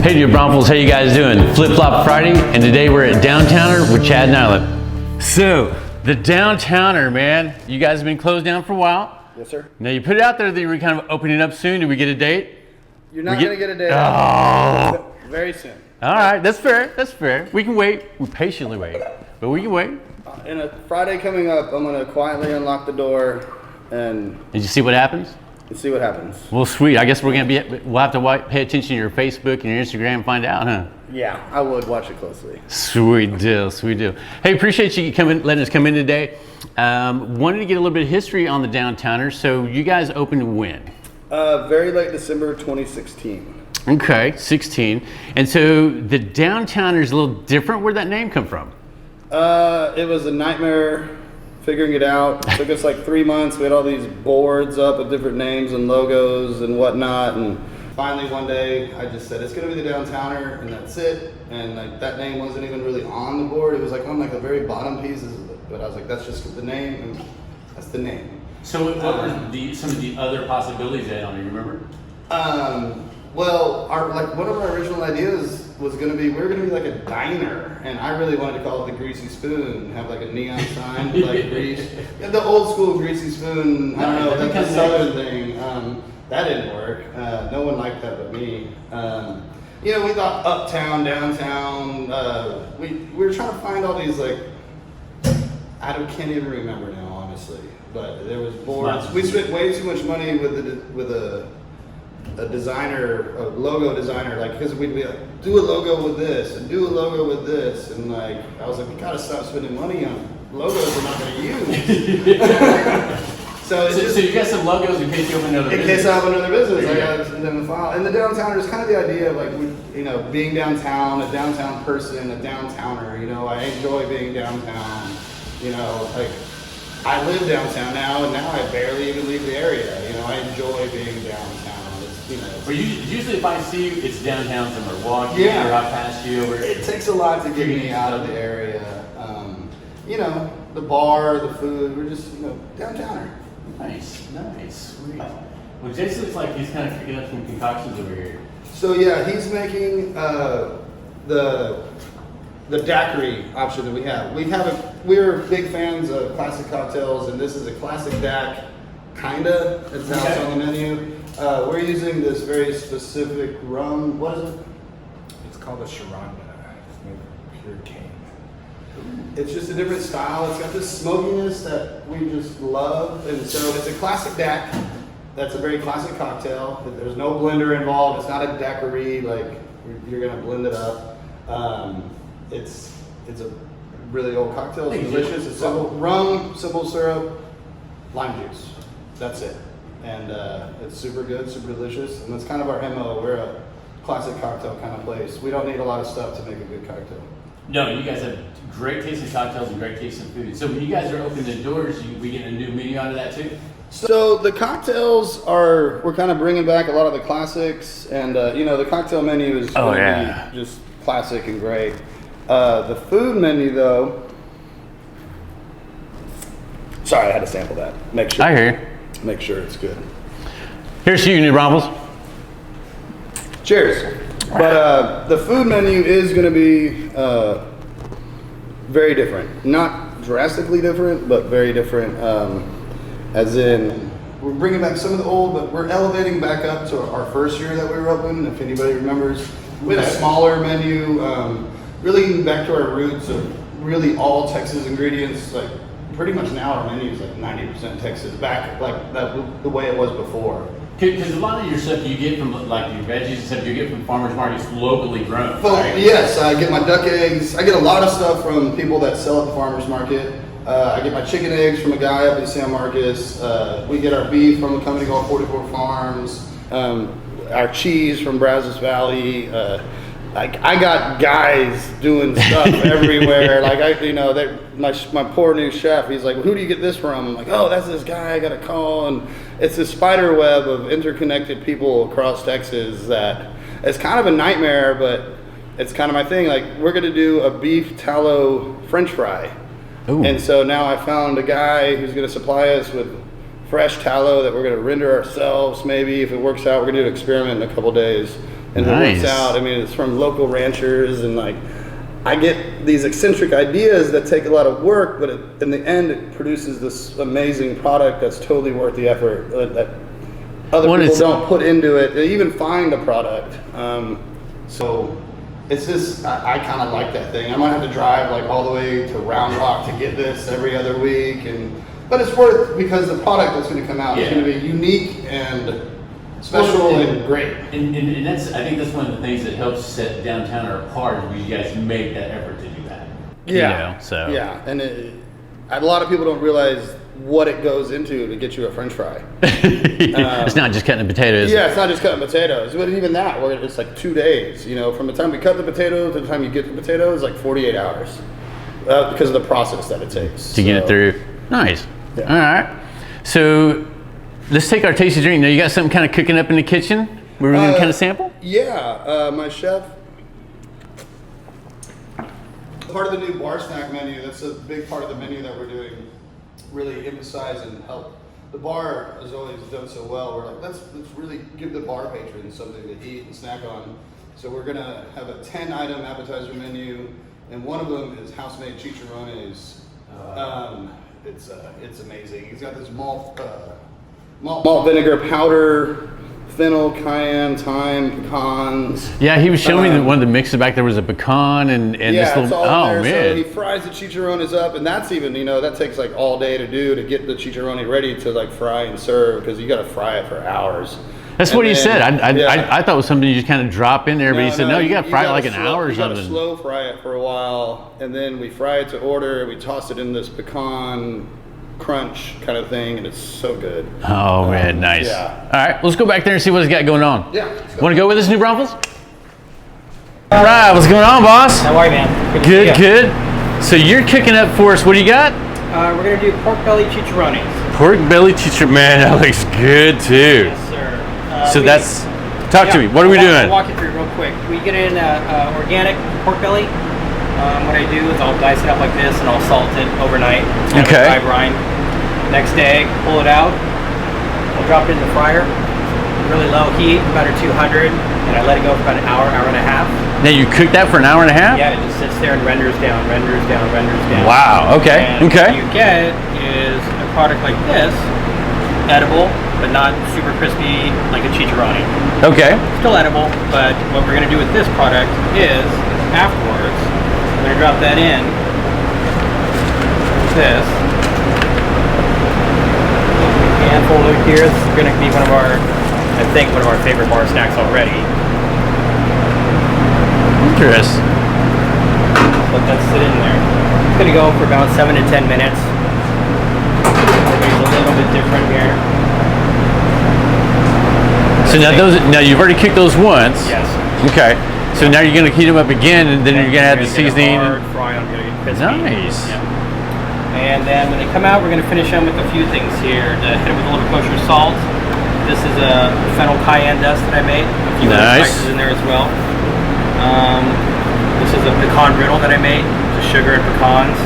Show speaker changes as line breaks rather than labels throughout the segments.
Hey dear Bromfuls, how you guys doing? Flip Flop Friday, and today we're at Downtowner with Chad and Isla. So, the Downtowner, man, you guys have been closed down for a while.
Yes, sir.
Now you put it out there that you were kind of opening up soon. Do we get a date?
You're not going to get a date.
Oh.
Very soon.
All right, that's fair, that's fair. We can wait, we patiently wait, but we can wait.
In a Friday coming up, I'm going to quietly unlock the door and...
Did you see what happens?
See what happens.
Well, sweet. I guess we'll have to pay attention to your Facebook and your Instagram and find out, huh?
Yeah, I would watch it closely.
Sweet deal, sweet deal. Hey, appreciate you letting us come in today. Wanted to get a little bit of history on the Downtowner. So you guys opened when?
Very late December 2016.
Okay, 16. And so the Downtowner is a little different. Where'd that name come from?
It was a nightmare figuring it out. It took us like 3 months. We had all these boards up with different names and logos and whatnot. And finally one day I just said, it's going to be the Downtowner, and that's it. And like that name wasn't even really on the board. It was like on like the very bottom pieces of it. But I was like, that's just the name, and that's the name.
So what were some of the other possibilities that on you remember?
Well, one of our original ideas was going to be, we were going to be like a diner, and I really wanted to call it the Greasy Spoon, have like a neon sign with like grease. The old school Greasy Spoon, I don't know, that's a southern thing. That didn't work. No one liked that but me. You know, we thought uptown, downtown. We were trying to find all these like, can't even remember now, honestly. But there was boards. We spent way too much money with a designer, a logo designer, like, because we'd be like, do a logo with this and do a logo with this, and like I was like, we gotta stop spending money on logos we're not gonna use. so
you got some logos in case you open another business.
In case I have another business, I got them in the file. And the Downtowner is kind of the idea of like, being downtown, a downtown person, a downtowner. You know, I enjoy being downtown. You know, like I live downtown now, and now I barely even leave the area. You know, I enjoy being downtown.
Well, usually if I see you, it's downtown somewhere, walking or I pass you over.
It takes a lot to get me out of the area. You know, the bar, the food, we're just, downtowner.
Nice, sweet. Well, Jason looks like he's kind of cooking up some concoctions over here.
So yeah, he's making the daiquiri option that we have. We're big fans of classic cocktails, and this is a classic DAC, kinda. That's how it's on the menu. We're using this very specific rum. What is it?
It's called a Sharonda. It's made of pure cane.
It's just a different style. It's got this smokiness that we just love. And so it's a classic DAC. That's a very classic cocktail. There's no blender involved. It's not a daiquiri, like you're gonna blend it up. It's a really old cocktail. It's delicious. It's simple. Rum, simple syrup, lime juice. That's it. And it's super good, super delicious, and that's kind of our MO. We're a classic cocktail kind of place. We don't need a lot of stuff to make a good cocktail.
No, you guys have great tasting cocktails and great tasting food. So when you guys are opening the doors, we get a new menu out of that too?
So the cocktails we're kind of bringing back a lot of the classics, and the cocktail menu is going to be just classic and great. The food menu though, sorry, I had to sample that. Make sure.
I hear you.
Make sure it's good.
Here's to you, New Bromfuls.
Cheers. But the food menu is going to be very different. Not drastically different, but very different. As in, we're bringing back some of the old, but we're elevating back up to our first year that we were open, if anybody remembers. We had a smaller menu, really getting back to our roots of really all Texas ingredients. Like pretty much now our menu is like 90% Texas, back like the way it was before.
Because a lot of your stuff you get from, like your veggies and stuff, you get from farmers markets locally grown.
Well,
right?
yes, I get my duck eggs. I get a lot of stuff from people that sell at the farmers market. I get my chicken eggs from a guy up in San Marcos. We get our beef from a company called 44 Farms. Our cheese from Brazos Valley. I got guys doing stuff everywhere. Like my poor new chef. He's like, "Who do you get this from?" I'm like, "Oh, that's this guy. I got a call." And it's a spider web of interconnected people across Texas that it's kind of a nightmare, but it's kind of my thing. Like we're gonna do a beef tallow French fry. Ooh. And so now I found a guy who's going to supply us with fresh tallow that we're going to render ourselves. Maybe if it works out, we're going to do an experiment in a couple days. and
Nice.
it works out. I mean, it's from local ranchers, and like I get these eccentric ideas that take a lot of work, but in the end, it produces this amazing product that's totally worth the effort that other people don't put into it. They even find a product. So it's just, I kind of like that thing. I might have to drive like all the way to Round Rock to get this every other week, but it's worth, because the product that's going to come out is going to be unique and special and great.
And that's, I think that's one of the things that helps set Downtowner apart, is you guys make that effort to do that.
Yeah.
You know, so.
Yeah, and a lot of people don't realize what it goes into to get you a French fry.
It's not just cutting the potatoes.
Yeah, it's not just cutting potatoes, but even that, it's like 2 days. You know, from the time we cut the potatoes to the time you get the potatoes, like 48 hours, because of the process that it takes
to get it through. Nice.
Yeah.
All right. So let's take our tasty drink. Now, you got something kind of cooking up in the kitchen where we're going to kind of sample?
Yeah, my chef. Part of the new bar snack menu, that's a big part of the menu that we're doing, really emphasize and help. The bar has always done so well. We're like, let's really give the bar patrons something to eat and snack on. So we're gonna have a 10-item appetizer menu, and one of them is house-made chicharrones. It's amazing. He's got this malt vinegar powder, fennel, cayenne, thyme, pecans.
Yeah, he was showing me one of the mixes back there was a pecan and
yeah,
this little,
it's all
oh
in there.
man.
So he fries the chicharrones up, and that's even, that takes like all day to do, to get the chicharrone ready to like fry and serve, because you got to fry it for hours.
That's what he said. I thought it was something you just kind of drop in there, but he said, no, you got to fry it like an hour or something.
You got to slow fry it for a while, and then we fry it to order. We toss it in this pecan crunch kind of thing, and it's so good.
Oh man, nice.
Yeah.
All right, let's go back there and see what he's got going on.
Yeah.
Want to go with us, New Braunfels? All right, what's going on, boss?
How are you, man?
Good, good. So you're cooking up for us. What do you got?
We're gonna do pork belly chicharrones.
Pork belly chicharrone. Man, that looks good too.
Yes, sir.
So talk to me. What are we doing?
I'll walk you through real quick. We get in organic pork belly. What I do is I'll dice it up like this, and I'll salt it overnight.
Okay.
Dry brine. Next day, pull it out. I'll drop it in the fryer, really low heat, about 200, and I let it go for about an hour, hour and a half.
Now you cook that for an hour and a half?
Yeah, it just sits there and renders down, renders down, renders down.
Wow. Okay.
And
okay.
what you get is a product like this, edible, but not super crispy like a chicharrone.
Okay.
Still edible, but what we're going to do with this product is afterwards, we're going to drop that in with this. Handful over here. This is going to be one of our favorite bar snacks already.
Interesting.
Let that sit in there. It's going to go for about 7 to 10 minutes. It's a little bit different here.
So now you've already cooked those once.
Yes.
Okay. So now you're going to heat them up again, and then you're going to add the seasoning.
Hard fry on, going to get crispy.
Nice.
Yeah. And then when they come out, we're going to finish them with a few things here. To hit it with a little kosher salt. This is a fennel cayenne dust that I made. A few other spices in there as well. This is a pecan brittle that I made. Just sugar and pecans.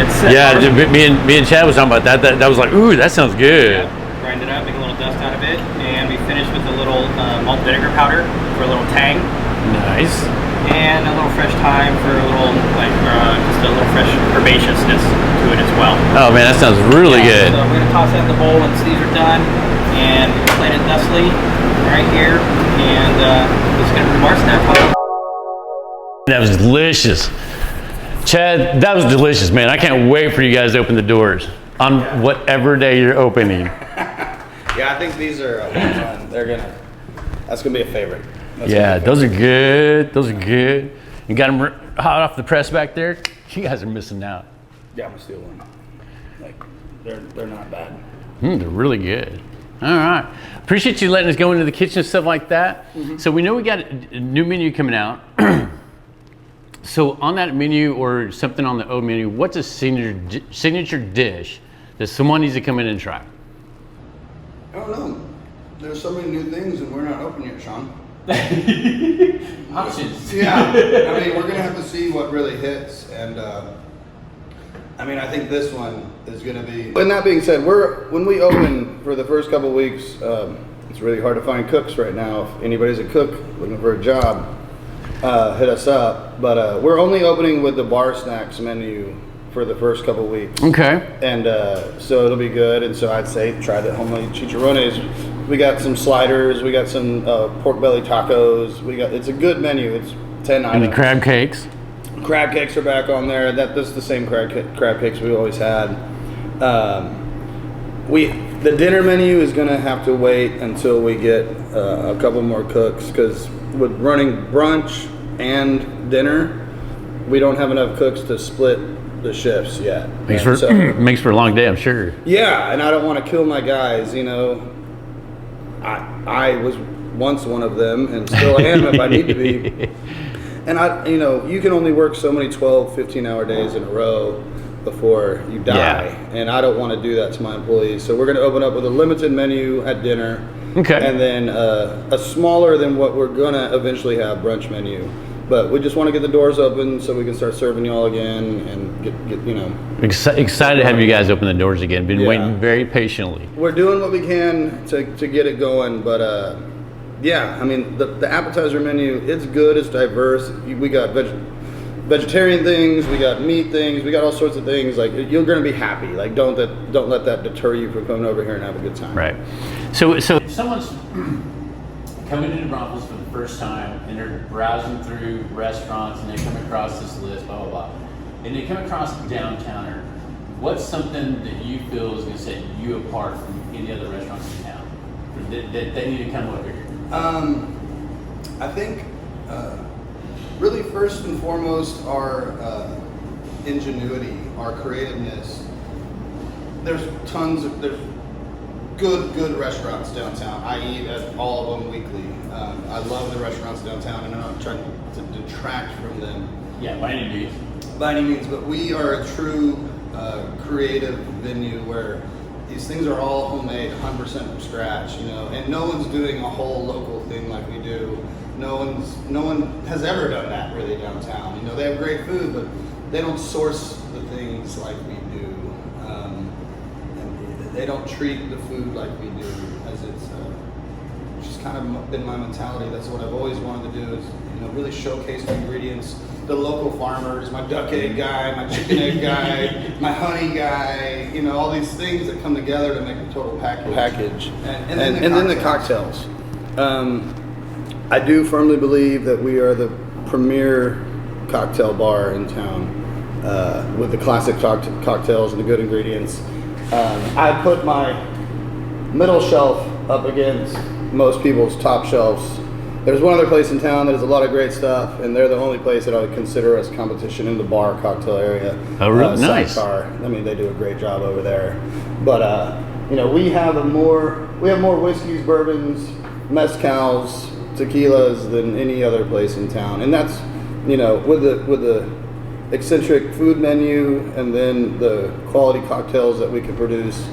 It's
me and Chad was talking about that. That was like, ooh, that sounds good.
Yeah, grind it up, make a little dust out of it, and we finish with a little malt vinegar powder for a little tang.
Nice.
And a little fresh thyme for a little, just a little fresh herbaceousness to it as well.
Oh man, that sounds really good.
So we're gonna toss that in the bowl once these are done, and plate it thusly right here, and just gonna put our snack on.
That was delicious. Chad, that was delicious, man. I can't wait for you guys to open the doors on whatever day you're opening.
Yeah, I think these are fun. That's gonna be a favorite.
Those are good. Those are good. You got them hot off the press back there. You guys are missing out.
Yeah, I'm gonna steal one. Like, they're not bad.
They're really good. All right. Appreciate you letting us go into the kitchen and stuff like that. Mm-hmm. So we know we got a new menu coming out. So on that menu or something on the old menu, what's a signature dish that someone needs to come in and try?
I don't know. There's so many new things, and we're not open yet, Sean.
Options.
Yeah. I mean, we're going to have to see what really hits. And, I think this one is going to be... And that being said, when we open for the first couple weeks, it's really hard to find cooks right now. If anybody's a cook looking for a job, hit us up. But we're only opening with the bar snacks menu for the first couple weeks.
Okay.
And so it'll be good. And so I'd say try the homemade chicharrones. We got some sliders. We got some pork belly tacos. It's a good menu. It's 10 items.
And the crab cakes.
Crab cakes are back on there. That's the same crab cakes we always had. The dinner menu is going to have to wait until we get a couple more cooks, because with running brunch and dinner, we don't have enough cooks to split the shifts yet.
Makes for a long day, I'm sure.
Yeah, and I don't want to kill my guys. I was once one of them, and still am if I need to be. And you can only work so many 12, 15-hour days in a row before you die.
Yeah.
And I don't want to do that to my employees. So we're going to open up with a limited menu at dinner.
Okay.
And then a smaller than what we're going to eventually have brunch menu. But we just want to get the doors open so we can start serving y'all again and get
Excited to have you guys open the doors again. Been waiting very patiently.
We're doing what we can to get it going, but I mean, the appetizer menu, it's good, it's diverse. We got vegetarian things, we got meat things, we got all sorts of things. Like, you're going to be happy. Like, don't let that deter you from coming over here and have a good time.
Right. So if someone's coming into Braunfels for the first time and they're browsing through restaurants and they come across this list, blah, blah, blah, and they come across Downtowner, what's something that you feel is going to set you apart from any other restaurants in town that they need to come over here?
I think really first and foremost our ingenuity, our creativeness. There's good restaurants downtown. I eat at all of them weekly. I love the restaurants downtown, and I'm not trying to detract from them.
Yeah, by any means.
By any means, but we are a true creative venue where these things are all homemade, 100% from scratch, and no one's doing a whole local thing like we do. No one has ever done that really downtown. They have great food, but they don't source the things like we do. And they don't treat the food like we do, as it's just kind of been my mentality. That's what I've always wanted to do, is really showcase the ingredients, the local farmers, my duck egg guy, my chicken egg guy, my honey guy, all these things that come together to make the total package. And then the cocktails. I do firmly believe that we are the premier cocktail bar in town, with the classic cocktails and the good ingredients. I put my middle shelf up against most people's top shelves. There's one other place in town that has a lot of great stuff, and they're the only place that I would consider as competition in the bar cocktail area.
Oh, really? Nice.
Sidecar. I mean, they do a great job over there. But we have more whiskeys, bourbons, mezcals, tequilas than any other place in town, and that's with the eccentric food menu, and then the quality cocktails that we can produce.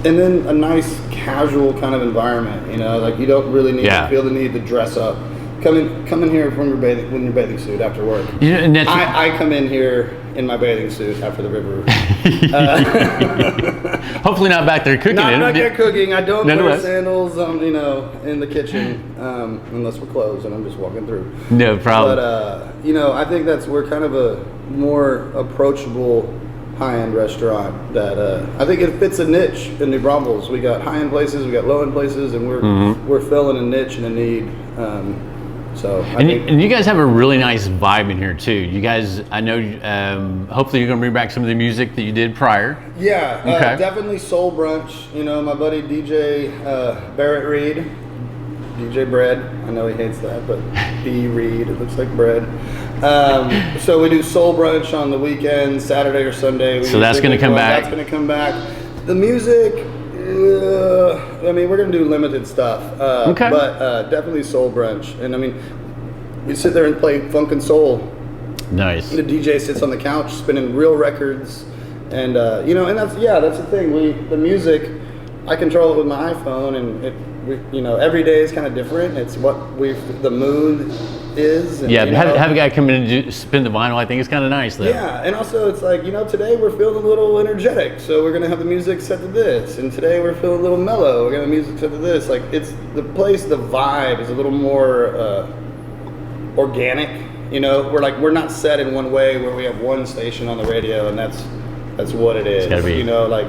And then a nice casual kind of environment, like you don't really need to feel the need to dress up. Come in here from your bathing suit after work. I come in here in my bathing suit after the river.
Hopefully not back there cooking.
Not back there cooking. I don't wear sandals, in the kitchen, unless we're closed and I'm just walking through.
No problem.
But I think we're kind of a more approachable high-end restaurant that I think it fits a niche in New Braunfels. We got high-end places, we got low-end places, and we're filling a niche and a need. And
you guys have a really nice vibe in here too. You guys, I know, hopefully you're gonna bring back some of the music that you did prior.
Yeah, definitely soul brunch. My buddy DJ Barrett Reed, DJ Bread. I know he hates that, but B Reed, it looks like bread. So we do soul brunch on the weekend, Saturday or Sunday.
So that's going to come back.
That's going to come back. The music, we're going to do limited stuff. But definitely soul brunch. And we sit there and play funk and soul.
Nice.
The DJ sits on the couch spinning real records. And, and that's the thing. The music, I control it with my iPhone, and every day is kind of different. It's the mood is. And,
Yeah,
you
have,
know,
have a guy come in and spin the vinyl. I think it's kind of nice, though.
yeah, and also it's like, you know, today we're feeling a little energetic, so we're gonna have the music set to this, and today we're feeling a little mellow, we're gonna have music set to this. Like, it's the place, the vibe is a little more organic, you know. We're not set in one way where we have one station on the radio and that's what it is.
It's gotta be.
You know, like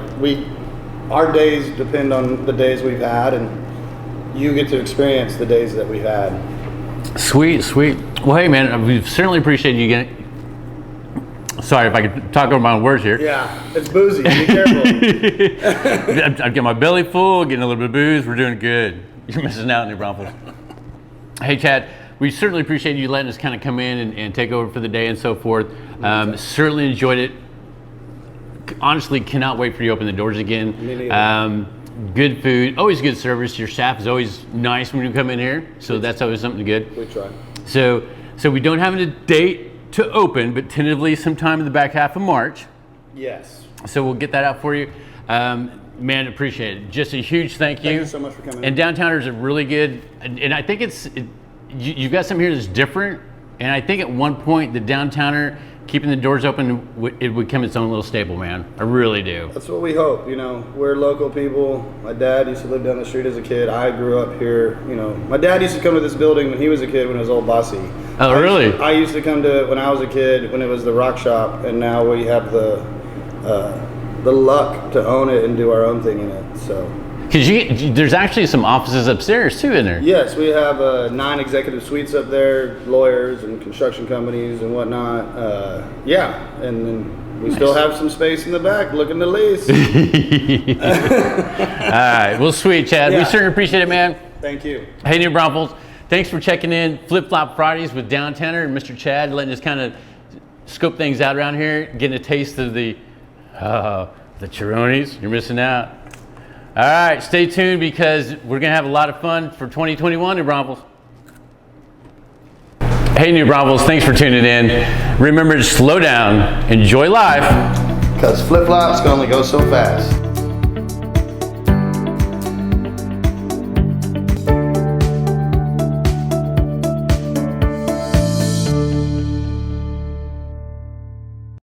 our days depend on the days we've had, and you get to experience the days that we've had.
Sweet, sweet. Well, hey, man, we certainly appreciate you getting. Sorry if I could talk over my own words here.
Yeah, it's boozy. Be careful.
I've got my belly full, getting a little bit of booze. We're doing good. You're missing out, New Braunfels. Hey, Chad, we certainly appreciate you letting us kind of come in and take over for the day and so forth. Certainly enjoyed it. Honestly, cannot wait for you to open the doors again.
Me neither.
Good food, always good service. Your staff is always nice when you come in here, so that's always something good.
We try.
So we don't have a date to open, but tentatively sometime in the back half of March.
Yes.
So we'll get that out for you. Man, appreciate it. Just a huge thank you.
Thank you so much for coming.
And Downtowners are really good, and I think you've got something here that's different. And I think at one point the Downtowner keeping the doors open, it would become its own little staple, man. I really do.
That's what we hope. You know, we're local people. My dad used to live down the street as a kid. I grew up here. You know, my dad used to come to this building when he was a kid, when it was Old Bossy.
Oh, really?
I used to come to it when I was a kid, when it was the Rock Shop, and now we have the luck to own it and do our own thing in it. So.
Because there's actually some offices upstairs too in there.
Yes, we have 9 executive suites up there, lawyers and construction companies and whatnot. Yeah, and then we still have some space in the back looking to lease.
All right, well, sweet, Chad.
Yeah.
We certainly appreciate it, man.
Thank you.
Hey, New Braunfels, thanks for checking in Flip Flop Fridays with Downtowner and Mr. Chad, letting us kind of scope things out around here, getting a taste of the Chironis. You're missing out. All right, stay tuned because we're going to have a lot of fun for 2021, New Braunfels. Hey, New Braunfels, thanks for tuning in. Remember to slow down, enjoy life.
Because flip-flops can only go so fast.